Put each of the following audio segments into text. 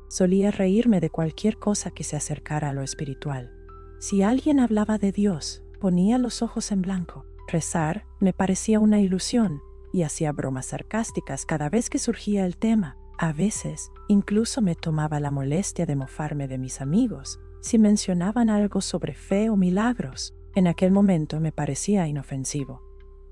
Solía reírme de cualquier cosa que se acercara a lo espiritual. Si alguien hablaba de Dios, ponía los ojos en blanco. Rezar me parecía una ilusión y hacía bromas sarcásticas cada vez que surgía el tema. A veces, incluso me tomaba la molestia de mofarme de mis amigos si mencionaban algo sobre fe o milagros. En aquel momento me parecía inofensivo.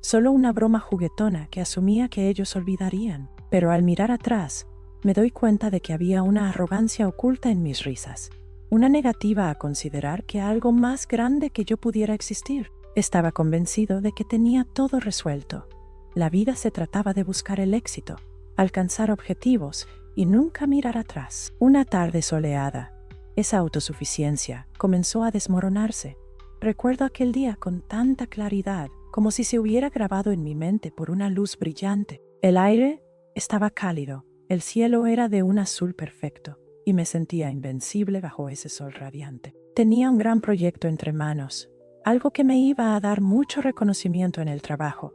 Solo una broma juguetona que asumía que ellos olvidarían. Pero al mirar atrás, me doy cuenta de que había una arrogancia oculta en mis risas. Una negativa a considerar que algo más grande que yo pudiera existir. Estaba convencido de que tenía todo resuelto. La vida se trataba de buscar el éxito, alcanzar objetivos y nunca mirar atrás. Una tarde soleada, esa autosuficiencia comenzó a desmoronarse. Recuerdo aquel día con tanta claridad, como si se hubiera grabado en mi mente por una luz brillante. El aire estaba cálido, el cielo era de un azul perfecto, y me sentía invencible bajo ese sol radiante. Tenía un gran proyecto entre manos, algo que me iba a dar mucho reconocimiento en el trabajo.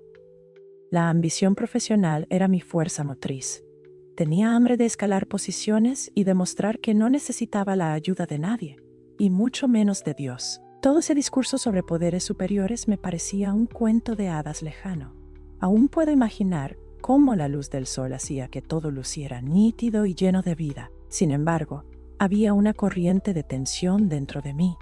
La ambición profesional era mi fuerza motriz. Tenía hambre de escalar posiciones y demostrar que no necesitaba la ayuda de nadie, y mucho menos de Dios. Todo ese discurso sobre poderes superiores me parecía un cuento de hadas lejano. Aún puedo imaginar cómo la luz del sol hacía que todo luciera nítido y lleno de vida. Sin embargo, había una corriente de tensión dentro de mí.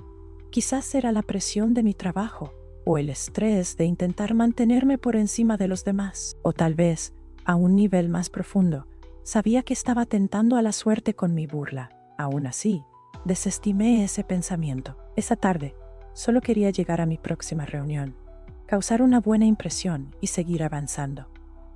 Quizás era la presión de mi trabajo, o el estrés de intentar mantenerme por encima de los demás, o tal vez, a un nivel más profundo, sabía que estaba tentando a la suerte con mi burla. Aún así, desestimé ese pensamiento. Esa tarde, solo quería llegar a mi próxima reunión, causar una buena impresión y seguir avanzando.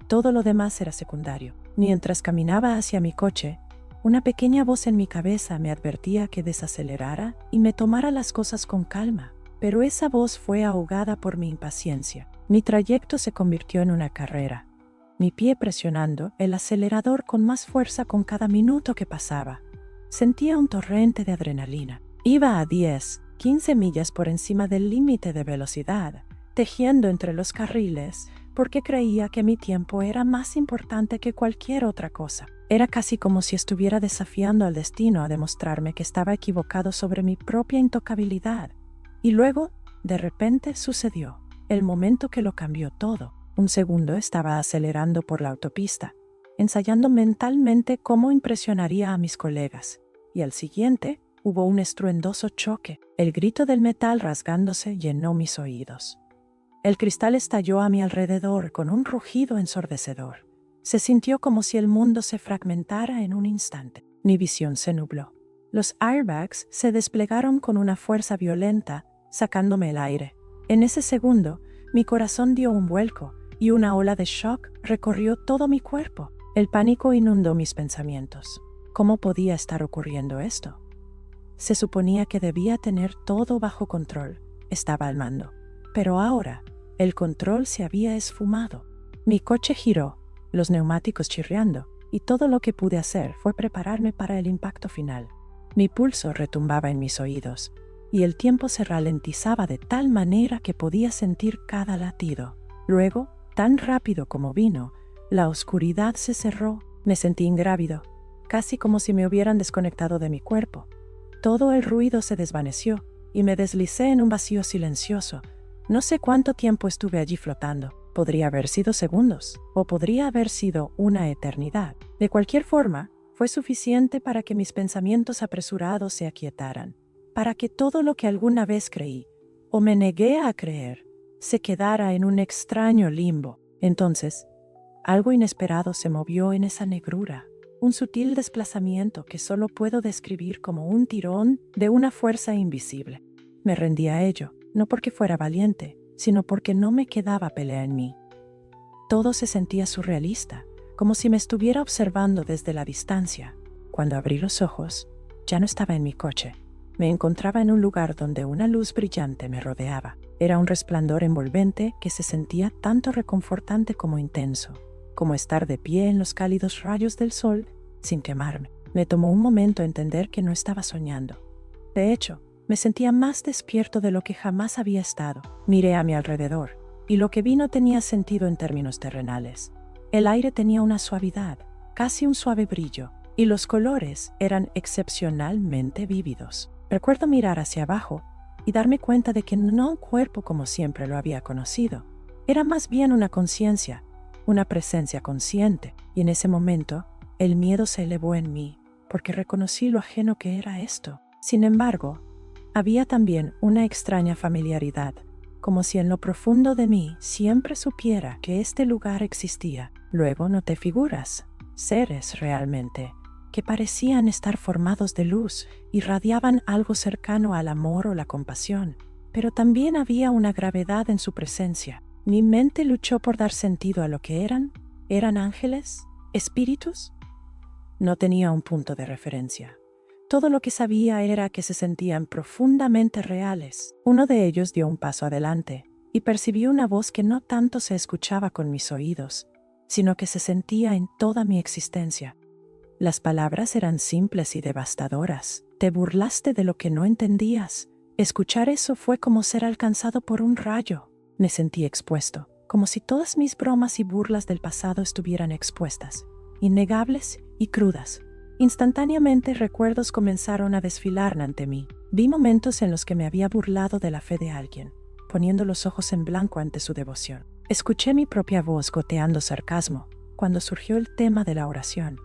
Todo lo demás era secundario. Mientras caminaba hacia mi coche, una pequeña voz en mi cabeza me advertía que desacelerara y me tomara las cosas con calma. Pero esa voz fue ahogada por mi impaciencia. Mi trayecto se convirtió en una carrera, mi pie presionando el acelerador con más fuerza con cada minuto que pasaba. Sentía un torrente de adrenalina. Iba a 10, 15 millas por encima del límite de velocidad, tejiendo entre los carriles, porque creía que mi tiempo era más importante que cualquier otra cosa. Era casi como si estuviera desafiando al destino a demostrarme que estaba equivocado sobre mi propia intocabilidad. Y luego, de repente, sucedió. El momento que lo cambió todo. Un segundo estaba acelerando por la autopista, ensayando mentalmente cómo impresionaría a mis colegas. Y al siguiente, hubo un estruendoso choque. El grito del metal rasgándose llenó mis oídos. El cristal estalló a mi alrededor con un rugido ensordecedor. Se sintió como si el mundo se fragmentara en un instante. Mi visión se nubló. Los airbags se desplegaron con una fuerza violenta, sacándome el aire. En ese segundo, mi corazón dio un vuelco y una ola de shock recorrió todo mi cuerpo. El pánico inundó mis pensamientos. ¿Cómo podía estar ocurriendo esto? Se suponía que debía tener todo bajo control. Estaba al mando. Pero ahora, el control se había esfumado. Mi coche giró, los neumáticos chirriando, y todo lo que pude hacer fue prepararme para el impacto final. Mi pulso retumbaba en mis oídos, y el tiempo se ralentizaba de tal manera que podía sentir cada latido. Luego, tan rápido como vino, la oscuridad se cerró. Me sentí ingrávido, casi como si me hubieran desconectado de mi cuerpo. Todo el ruido se desvaneció, y me deslicé en un vacío silencioso. No sé cuánto tiempo estuve allí flotando. Podría haber sido segundos, o podría haber sido una eternidad. De cualquier forma, fue suficiente para que mis pensamientos apresurados se aquietaran, para que todo lo que alguna vez creí, o me negué a creer, se quedara en un extraño limbo. Entonces, algo inesperado se movió en esa negrura, un sutil desplazamiento que solo puedo describir como un tirón de una fuerza invisible. Me rendí a ello, no porque fuera valiente, sino porque no me quedaba pelea en mí. Todo se sentía surrealista, como si me estuviera observando desde la distancia. Cuando abrí los ojos, ya no estaba en mi coche. Me encontraba en un lugar donde una luz brillante me rodeaba. Era un resplandor envolvente que se sentía tanto reconfortante como intenso, como estar de pie en los cálidos rayos del sol sin quemarme. Me tomó un momento entender que no estaba soñando. De hecho, me sentía más despierto de lo que jamás había estado. Miré a mi alrededor, y lo que vi no tenía sentido en términos terrenales. El aire tenía una suavidad, casi un suave brillo, y los colores eran excepcionalmente vívidos. Recuerdo mirar hacia abajo y darme cuenta de que no un cuerpo como siempre lo había conocido. Era más bien una conciencia, una presencia consciente, y en ese momento el miedo se elevó en mí, porque reconocí lo ajeno que era esto. Sin embargo, había también una extraña familiaridad, como si en lo profundo de mí siempre supiera que este lugar existía. Luego noté figuras, seres realmente, que parecían estar formados de luz, irradiaban algo cercano al amor o la compasión, pero también había una gravedad en su presencia. Mi mente luchó por dar sentido a lo que eran. ¿Eran ángeles? ¿Espíritus? No tenía un punto de referencia. Todo lo que sabía era que se sentían profundamente reales. Uno de ellos dio un paso adelante y percibí una voz que no tanto se escuchaba con mis oídos, sino que se sentía en toda mi existencia. Las palabras eran simples y devastadoras. Te burlaste de lo que no entendías. Escuchar eso fue como ser alcanzado por un rayo. Me sentí expuesto, como si todas mis bromas y burlas del pasado estuvieran expuestas, innegables y crudas. Instantáneamente recuerdos comenzaron a desfilar ante mí. Vi momentos en los que me había burlado de la fe de alguien, poniendo los ojos en blanco ante su devoción. Escuché mi propia voz goteando sarcasmo cuando surgió el tema de la oración.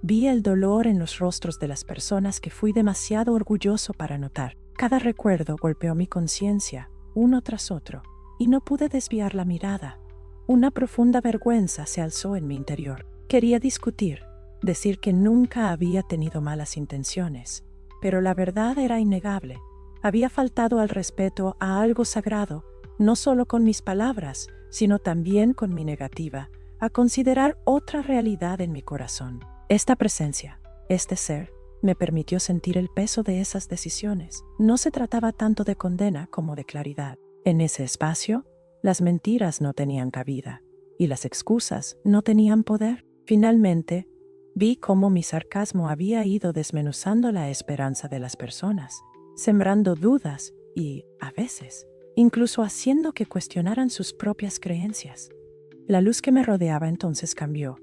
Vi el dolor en los rostros de las personas que fui demasiado orgulloso para notar. Cada recuerdo golpeó mi conciencia, uno tras otro, y no pude desviar la mirada. Una profunda vergüenza se alzó en mi interior. Quería discutir, decir que nunca había tenido malas intenciones, pero la verdad era innegable. Había faltado al respeto a algo sagrado, no solo con mis palabras, sino también con mi negativa a considerar otra realidad en mi corazón. Esta presencia, este ser, me permitió sentir el peso de esas decisiones. No se trataba tanto de condena como de claridad. En ese espacio, las mentiras no tenían cabida y las excusas no tenían poder. Finalmente, vi cómo mi sarcasmo había ido desmenuzando la esperanza de las personas, sembrando dudas y, a veces, incluso haciendo que cuestionaran sus propias creencias. La luz que me rodeaba entonces cambió,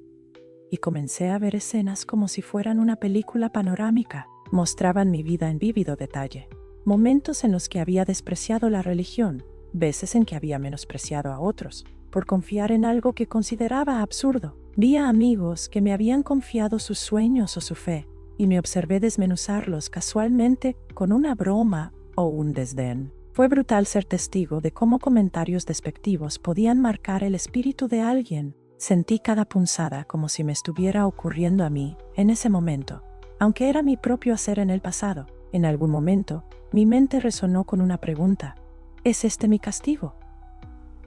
y comencé a ver escenas como si fueran una película panorámica. Mostraban mi vida en vívido detalle, momentos en los que había despreciado la religión, veces en que había menospreciado a otros, por confiar en algo que consideraba absurdo. Vi a amigos que me habían confiado sus sueños o su fe, y me observé desmenuzarlos casualmente con una broma o un desdén. Fue brutal ser testigo de cómo comentarios despectivos podían marcar el espíritu de alguien. Sentí cada punzada como si me estuviera ocurriendo a mí en ese momento, aunque era mi propio hacer en el pasado. En algún momento, mi mente resonó con una pregunta: ¿es este mi castigo?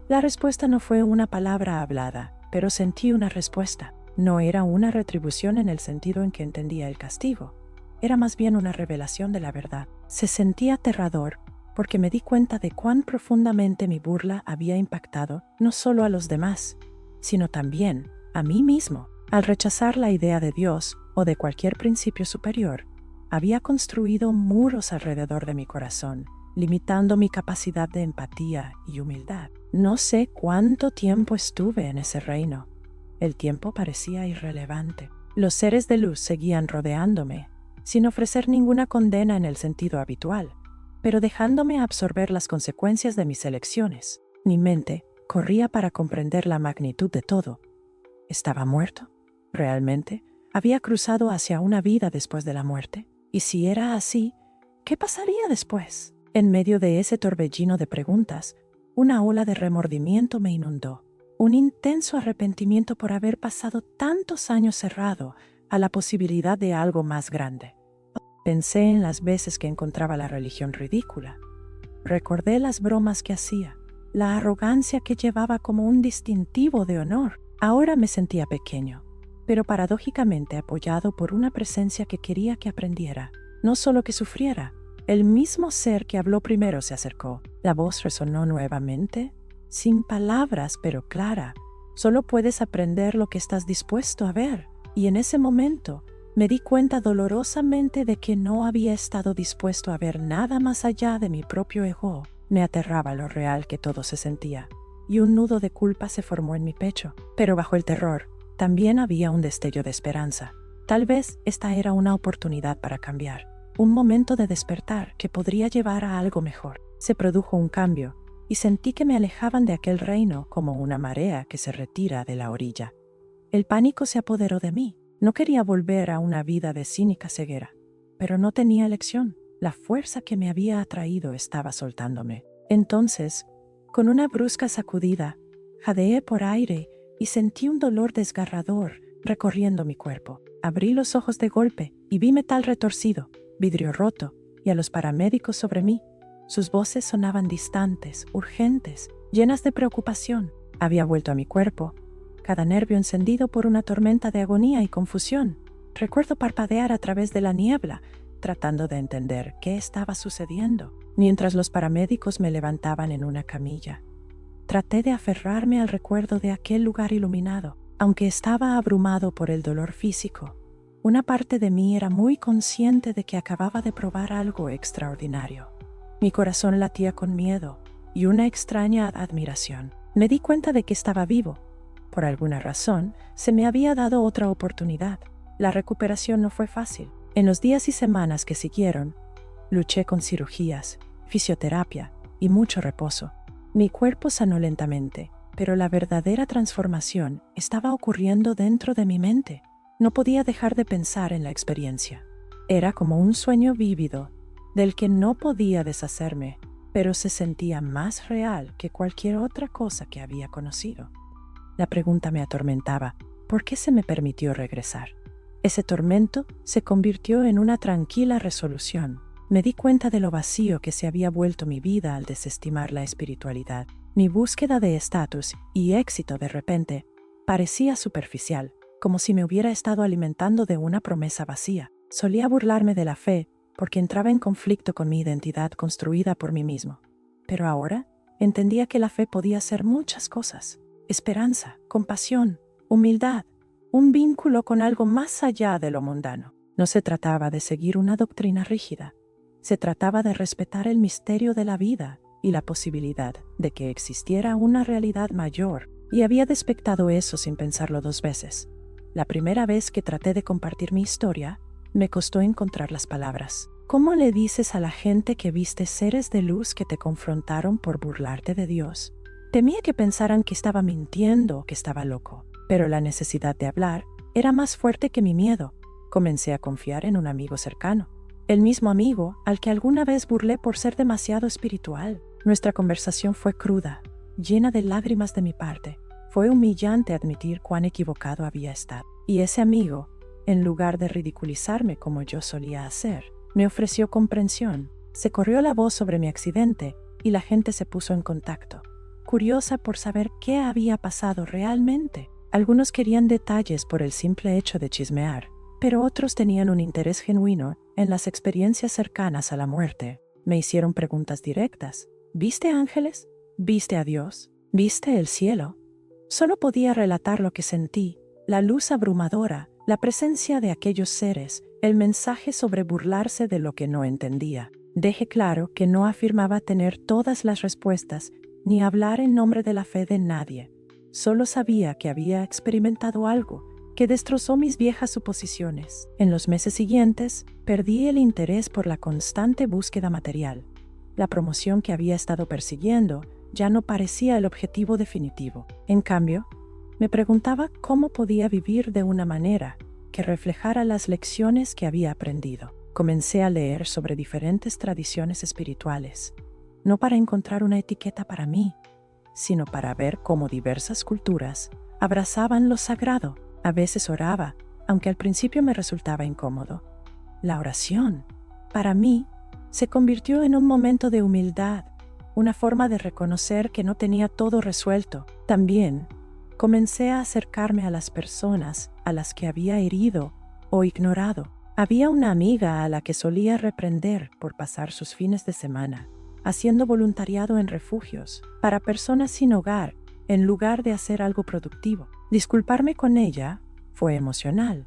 La respuesta no fue una palabra hablada, pero sentí una respuesta. No era una retribución en el sentido en que entendía el castigo, era más bien una revelación de la verdad. Se sentía aterrador porque me di cuenta de cuán profundamente mi burla había impactado no solo a los demás, sino también a mí mismo. Al rechazar la idea de Dios o de cualquier principio superior, había construido muros alrededor de mi corazón, limitando mi capacidad de empatía y humildad. No sé cuánto tiempo estuve en ese reino. El tiempo parecía irrelevante. Los seres de luz seguían rodeándome, sin ofrecer ninguna condena en el sentido habitual, pero dejándome absorber las consecuencias de mis elecciones. Mi mente corría para comprender la magnitud de todo. ¿Estaba muerto? ¿Realmente había cruzado hacia una vida después de la muerte? Y si era así, ¿qué pasaría después? En medio de ese torbellino de preguntas, una ola de remordimiento me inundó. Un intenso arrepentimiento por haber pasado tantos años cerrado a la posibilidad de algo más grande. Pensé en las veces que encontraba la religión ridícula. Recordé las bromas que hacía, la arrogancia que llevaba como un distintivo de honor. Ahora me sentía pequeño, pero paradójicamente apoyado por una presencia que quería que aprendiera, no solo que sufriera. El mismo ser que habló primero se acercó. La voz resonó nuevamente, sin palabras pero clara. Solo puedes aprender lo que estás dispuesto a ver. Y en ese momento me di cuenta dolorosamente de que no había estado dispuesto a ver nada más allá de mi propio ego. Me aterraba lo real que todo se sentía, y un nudo de culpa se formó en mi pecho. Pero bajo el terror también había un destello de esperanza. Tal vez esta era una oportunidad para cambiar, un momento de despertar que podría llevar a algo mejor. Se produjo un cambio y sentí que me alejaban de aquel reino como una marea que se retira de la orilla. El pánico se apoderó de mí. No quería volver a una vida de cínica ceguera, pero no tenía elección. La fuerza que me había atraído estaba soltándome. Entonces, con una brusca sacudida, jadeé por aire y sentí un dolor desgarrador recorriendo mi cuerpo. Abrí los ojos de golpe y vi metal retorcido, vidrio roto y a los paramédicos sobre mí. Sus voces sonaban distantes, urgentes, llenas de preocupación. Había vuelto a mi cuerpo, cada nervio encendido por una tormenta de agonía y confusión. Recuerdo parpadear a través de la niebla, tratando de entender qué estaba sucediendo, mientras los paramédicos me levantaban en una camilla. Traté de aferrarme al recuerdo de aquel lugar iluminado, aunque estaba abrumado por el dolor físico. Una parte de mí era muy consciente de que acababa de probar algo extraordinario. Mi corazón latía con miedo y una extraña admiración. Me di cuenta de que estaba vivo. Por alguna razón, se me había dado otra oportunidad. La recuperación no fue fácil. En los días y semanas que siguieron, luché con cirugías, fisioterapia y mucho reposo. Mi cuerpo sanó lentamente, pero la verdadera transformación estaba ocurriendo dentro de mi mente. No podía dejar de pensar en la experiencia. Era como un sueño vívido, del que no podía deshacerme, pero se sentía más real que cualquier otra cosa que había conocido. La pregunta me atormentaba: ¿por qué se me permitió regresar? Ese tormento se convirtió en una tranquila resolución. Me di cuenta de lo vacío que se había vuelto mi vida al desestimar la espiritualidad. Mi búsqueda de estatus y éxito de repente parecía superficial, como si me hubiera estado alimentando de una promesa vacía. Solía burlarme de la fe porque entraba en conflicto con mi identidad construida por mí mismo. Pero ahora entendía que la fe podía ser muchas cosas: esperanza, compasión, humildad, un vínculo con algo más allá de lo mundano. No se trataba de seguir una doctrina rígida. Se trataba de respetar el misterio de la vida y la posibilidad de que existiera una realidad mayor, y había despectado eso sin pensarlo dos veces. La primera vez que traté de compartir mi historia, me costó encontrar las palabras. ¿Cómo le dices a la gente que viste seres de luz que te confrontaron por burlarte de Dios? Temía que pensaran que estaba mintiendo o que estaba loco, pero la necesidad de hablar era más fuerte que mi miedo. Comencé a confiar en un amigo cercano, el mismo amigo al que alguna vez burlé por ser demasiado espiritual. Nuestra conversación fue cruda, llena de lágrimas de mi parte. Fue humillante admitir cuán equivocado había estado. Y ese amigo, en lugar de ridiculizarme como yo solía hacer, me ofreció comprensión. Se corrió la voz sobre mi accidente y la gente se puso en contacto, curiosa por saber qué había pasado realmente. Algunos querían detalles por el simple hecho de chismear, pero otros tenían un interés genuino en las experiencias cercanas a la muerte. Me hicieron preguntas directas. ¿Viste ángeles? ¿Viste a Dios? ¿Viste el cielo? Solo podía relatar lo que sentí: la luz abrumadora, la presencia de aquellos seres, el mensaje sobre burlarse de lo que no entendía. Dejé claro que no afirmaba tener todas las respuestas, ni hablar en nombre de la fe de nadie. Solo sabía que había experimentado algo que destrozó mis viejas suposiciones. En los meses siguientes, perdí el interés por la constante búsqueda material. La promoción que había estado persiguiendo ya no parecía el objetivo definitivo. En cambio, me preguntaba cómo podía vivir de una manera que reflejara las lecciones que había aprendido. Comencé a leer sobre diferentes tradiciones espirituales, no para encontrar una etiqueta para mí, sino para ver cómo diversas culturas abrazaban lo sagrado. A veces oraba, aunque al principio me resultaba incómodo. La oración, para mí, se convirtió en un momento de humildad, una forma de reconocer que no tenía todo resuelto. También comencé a acercarme a las personas a las que había herido o ignorado. Había una amiga a la que solía reprender por pasar sus fines de semana haciendo voluntariado en refugios para personas sin hogar en lugar de hacer algo productivo. Disculparme con ella fue emocional.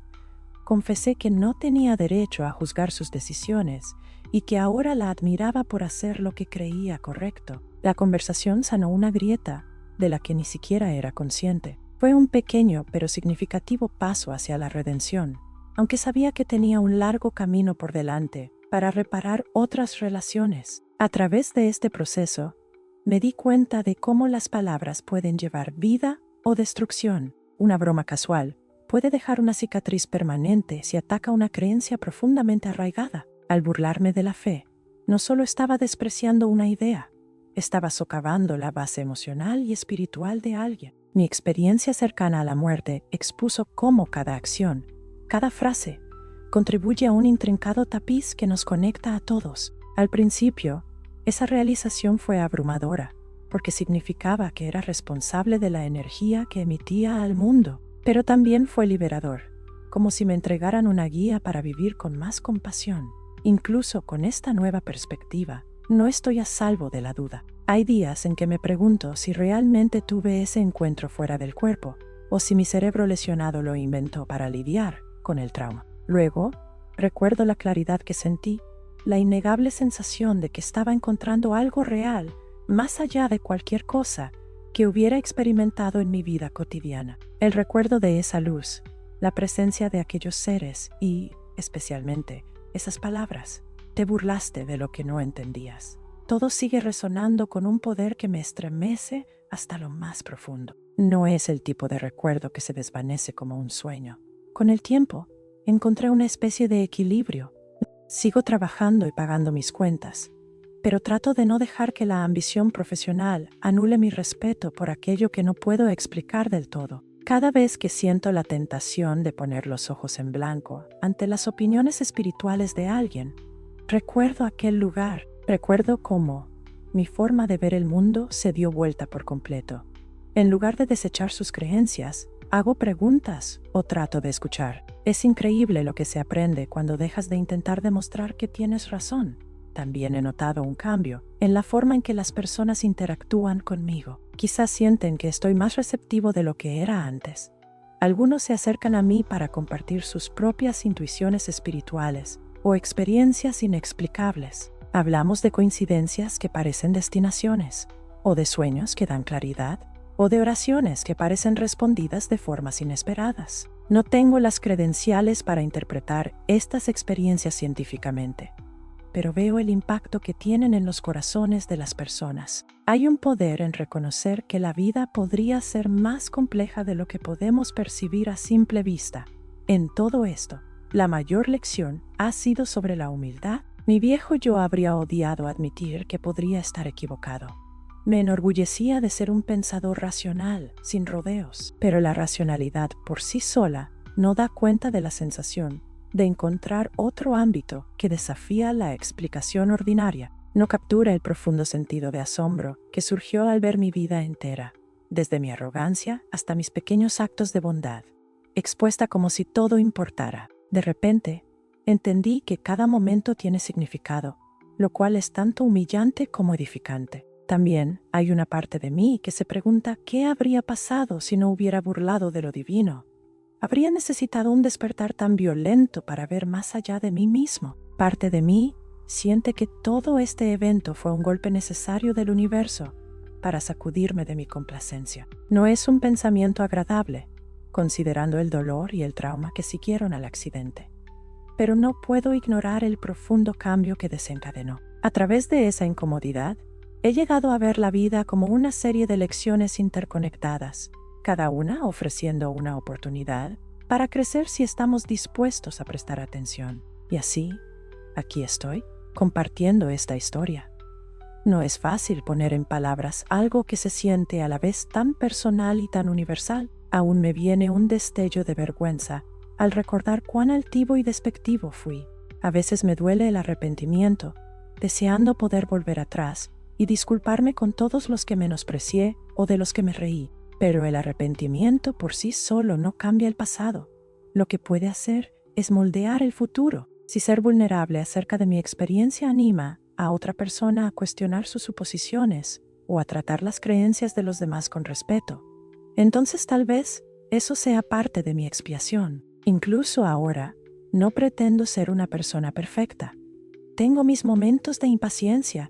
Confesé que no tenía derecho a juzgar sus decisiones y que ahora la admiraba por hacer lo que creía correcto. La conversación sanó una grieta de la que ni siquiera era consciente. Fue un pequeño pero significativo paso hacia la redención, aunque sabía que tenía un largo camino por delante para reparar otras relaciones. A través de este proceso, me di cuenta de cómo las palabras pueden llevar vida o destrucción. Una broma casual puede dejar una cicatriz permanente si ataca una creencia profundamente arraigada. Al burlarme de la fe, no solo estaba despreciando una idea, estaba socavando la base emocional y espiritual de alguien. Mi experiencia cercana a la muerte expuso cómo cada acción, cada frase, contribuye a un intrincado tapiz que nos conecta a todos. Al principio, esa realización fue abrumadora, porque significaba que era responsable de la energía que emitía al mundo, pero también fue liberador, como si me entregaran una guía para vivir con más compasión. Incluso con esta nueva perspectiva, no estoy a salvo de la duda. Hay días en que me pregunto si realmente tuve ese encuentro fuera del cuerpo, o si mi cerebro lesionado lo inventó para lidiar con el trauma. Luego, recuerdo la claridad que sentí, la innegable sensación de que estaba encontrando algo real, más allá de cualquier cosa que hubiera experimentado en mi vida cotidiana. El recuerdo de esa luz, la presencia de aquellos seres y, especialmente, esas palabras. Te burlaste de lo que no entendías. Todo sigue resonando con un poder que me estremece hasta lo más profundo. No es el tipo de recuerdo que se desvanece como un sueño. Con el tiempo, encontré una especie de equilibrio. Sigo trabajando y pagando mis cuentas, pero trato de no dejar que la ambición profesional anule mi respeto por aquello que no puedo explicar del todo. Cada vez que siento la tentación de poner los ojos en blanco ante las opiniones espirituales de alguien, recuerdo aquel lugar, recuerdo cómo mi forma de ver el mundo se dio vuelta por completo. En lugar de desechar sus creencias, hago preguntas o trato de escuchar. Es increíble lo que se aprende cuando dejas de intentar demostrar que tienes razón. También he notado un cambio en la forma en que las personas interactúan conmigo. Quizás sienten que estoy más receptivo de lo que era antes. Algunos se acercan a mí para compartir sus propias intuiciones espirituales o experiencias inexplicables. Hablamos de coincidencias que parecen destinaciones, o de sueños que dan claridad, o de oraciones que parecen respondidas de formas inesperadas. No tengo las credenciales para interpretar estas experiencias científicamente, pero veo el impacto que tienen en los corazones de las personas. Hay un poder en reconocer que la vida podría ser más compleja de lo que podemos percibir a simple vista. En todo esto, la mayor lección ha sido sobre la humildad. Mi viejo yo habría odiado admitir que podría estar equivocado. Me enorgullecía de ser un pensador racional, sin rodeos, pero la racionalidad por sí sola no da cuenta de la sensación de encontrar otro ámbito que desafía la explicación ordinaria. No captura el profundo sentido de asombro que surgió al ver mi vida entera, desde mi arrogancia hasta mis pequeños actos de bondad, expuesta como si todo importara. De repente, entendí que cada momento tiene significado, lo cual es tanto humillante como edificante. También hay una parte de mí que se pregunta qué habría pasado si no hubiera burlado de lo divino. ¿Habría necesitado un despertar tan violento para ver más allá de mí mismo? Parte de mí siente que todo este evento fue un golpe necesario del universo para sacudirme de mi complacencia. No es un pensamiento agradable, considerando el dolor y el trauma que siguieron al accidente. Pero no puedo ignorar el profundo cambio que desencadenó. A través de esa incomodidad, he llegado a ver la vida como una serie de lecciones interconectadas, cada una ofreciendo una oportunidad para crecer si estamos dispuestos a prestar atención. Y así, aquí estoy, compartiendo esta historia. No es fácil poner en palabras algo que se siente a la vez tan personal y tan universal. Aún me viene un destello de vergüenza al recordar cuán altivo y despectivo fui. A veces me duele el arrepentimiento, deseando poder volver atrás y disculparme con todos los que menosprecié o de los que me reí. Pero el arrepentimiento por sí solo no cambia el pasado. Lo que puede hacer es moldear el futuro. Si ser vulnerable acerca de mi experiencia anima a otra persona a cuestionar sus suposiciones o a tratar las creencias de los demás con respeto, entonces tal vez eso sea parte de mi expiación. Incluso ahora, no pretendo ser una persona perfecta. Tengo mis momentos de impaciencia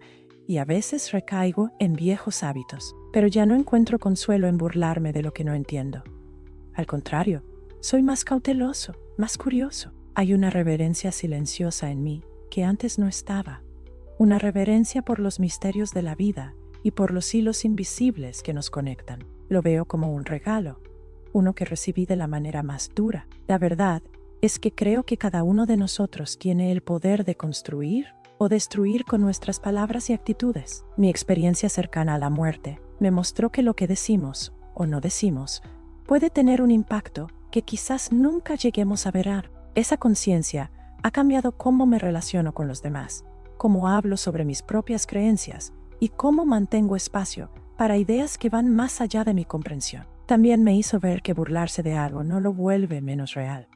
y a veces recaigo en viejos hábitos, pero ya no encuentro consuelo en burlarme de lo que no entiendo. Al contrario, soy más cauteloso, más curioso. Hay una reverencia silenciosa en mí que antes no estaba. Una reverencia por los misterios de la vida y por los hilos invisibles que nos conectan. Lo veo como un regalo, uno que recibí de la manera más dura. La verdad es que creo que cada uno de nosotros tiene el poder de construir o destruir con nuestras palabras y actitudes. Mi experiencia cercana a la muerte me mostró que lo que decimos o no decimos puede tener un impacto que quizás nunca lleguemos a ver. Esa conciencia ha cambiado cómo me relaciono con los demás, cómo hablo sobre mis propias creencias y cómo mantengo espacio para ideas que van más allá de mi comprensión. También me hizo ver que burlarse de algo no lo vuelve menos real,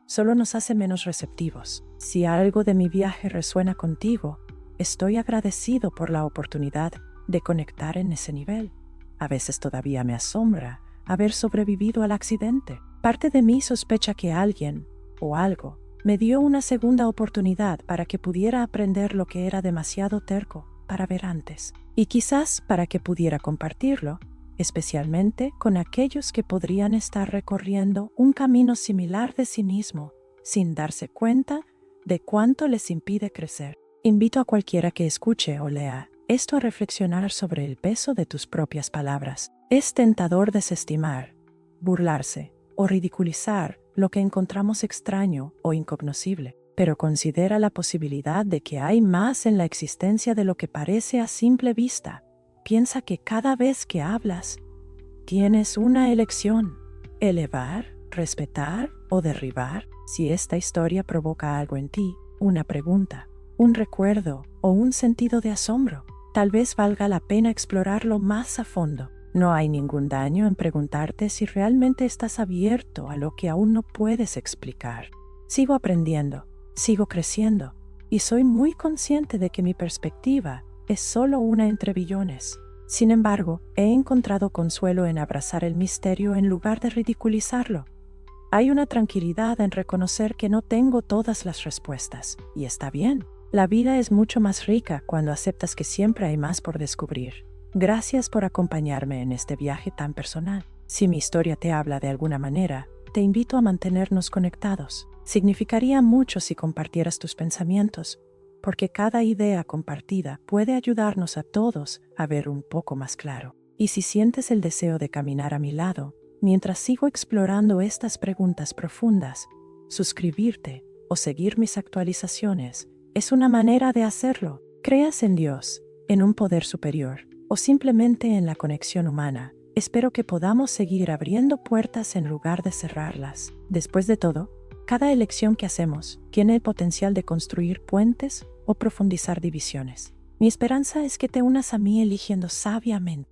solo nos hace menos receptivos. Si algo de mi viaje resuena contigo, estoy agradecido por la oportunidad de conectar en ese nivel. A veces todavía me asombra haber sobrevivido al accidente. Parte de mí sospecha que alguien o algo me dio una segunda oportunidad para que pudiera aprender lo que era demasiado terco para ver antes, y quizás para que pudiera compartirlo, especialmente con aquellos que podrían estar recorriendo un camino similar de cinismo, sin darse cuenta de cuánto les impide crecer. Invito a cualquiera que escuche o lea esto a reflexionar sobre el peso de tus propias palabras. Es tentador desestimar, burlarse o ridiculizar lo que encontramos extraño o incognoscible, pero considera la posibilidad de que hay más en la existencia de lo que parece a simple vista. Piensa que cada vez que hablas, tienes una elección: elevar, respetar o derribar. Si esta historia provoca algo en ti, una pregunta, un recuerdo o un sentido de asombro, tal vez valga la pena explorarlo más a fondo. No hay ningún daño en preguntarte si realmente estás abierto a lo que aún no puedes explicar. Sigo aprendiendo, sigo creciendo, y soy muy consciente de que mi perspectiva es solo una entre billones. Sin embargo, he encontrado consuelo en abrazar el misterio en lugar de ridiculizarlo. Hay una tranquilidad en reconocer que no tengo todas las respuestas, y está bien. La vida es mucho más rica cuando aceptas que siempre hay más por descubrir. Gracias por acompañarme en este viaje tan personal. Si mi historia te habla de alguna manera, te invito a mantenernos conectados. Significaría mucho si compartieras tus pensamientos, porque cada idea compartida puede ayudarnos a todos a ver un poco más claro. Y si sientes el deseo de caminar a mi lado, mientras sigo explorando estas preguntas profundas, suscribirte o seguir mis actualizaciones es una manera de hacerlo. Creas en Dios, en un poder superior, o simplemente en la conexión humana. Espero que podamos seguir abriendo puertas en lugar de cerrarlas. Después de todo, cada elección que hacemos tiene el potencial de construir puentes o profundizar divisiones. Mi esperanza es que te unas a mí eligiendo sabiamente.